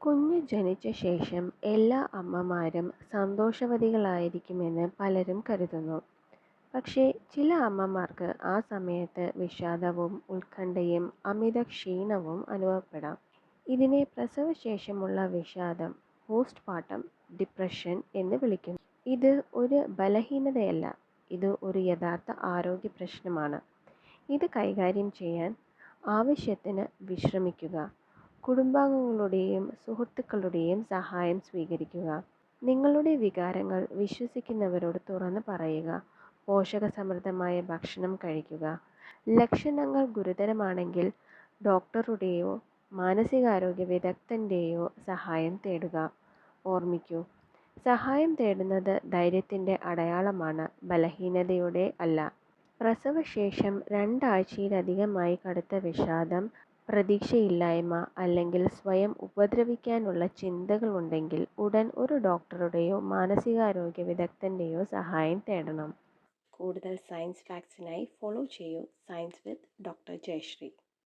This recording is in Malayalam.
കുഞ്ഞ് ജനിച്ച ശേഷം എല്ലാ അമ്മമാരും സന്തോഷവതികളായിരിക്കുമെന്ന് പലരും കരുതുന്നു. പക്ഷേ ചില അമ്മമാർക്ക് ആ സമയത്ത് വിഷാദവും ഉത്കണ്ഠയും അമിത ക്ഷീണവും അനുഭവപ്പെടാം. ഇതിനെ പ്രസവശേഷമുള്ള വിഷാദം, പോസ്റ്റ്പാർട്ടം ഡിപ്രഷൻ എന്ന് വിളിക്കുന്നു. ഇത് ഒരു ബലഹീനതയല്ല, ഇത് ഒരു യഥാർത്ഥ ആരോഗ്യ പ്രശ്നമാണ്. ഇത് കൈകാര്യം ചെയ്യാൻ ആവശ്യത്തിന് വിശ്രമിക്കുക, കുടുംബാംഗങ്ങളുടെയും സുഹൃത്തുക്കളുടെയും സഹായം സ്വീകരിക്കുക, നിങ്ങളുടെ വികാരങ്ങൾ വിശ്വസിക്കുന്നവരോട് തുറന്നു പറയുക, പോഷകസമൃദ്ധമായ ഭക്ഷണം കഴിക്കുക. ലക്ഷണങ്ങൾ ഗുരുതരമാണെങ്കിൽ ഡോക്ടറുടെയോ മാനസികാരോഗ്യ വിദഗ്ധൻ്റെയോ സഹായം തേടുക. ഓർമ്മിക്കൂ, സഹായം തേടുന്നത് ധൈര്യത്തിൻ്റെ അടയാളമാണ്, ബലഹീനതയുടെ അല്ല. പ്രസവശേഷം 2 ആഴ്ചയിലധികമായി കടുത്ത വിഷാദം, പ്രതീക്ഷയില്ലായ്മ അല്ലെങ്കിൽ സ്വയം ഉപദ്രവിക്കാനുള്ള ചിന്തകൾ ഉണ്ടെങ്കിൽ ഉടൻ ഒരു ഡോക്ടറുടെയോ മാനസികാരോഗ്യ വിദഗ്ധൻ്റെയോ സഹായം തേടണം. കൂടുതൽ സയൻസ് ഫാക്ട്സിനായി ഫോളോ ചെയ്യൂ സയൻസ് വിത്ത് ഡോക്ടർ ജയശ്രീ.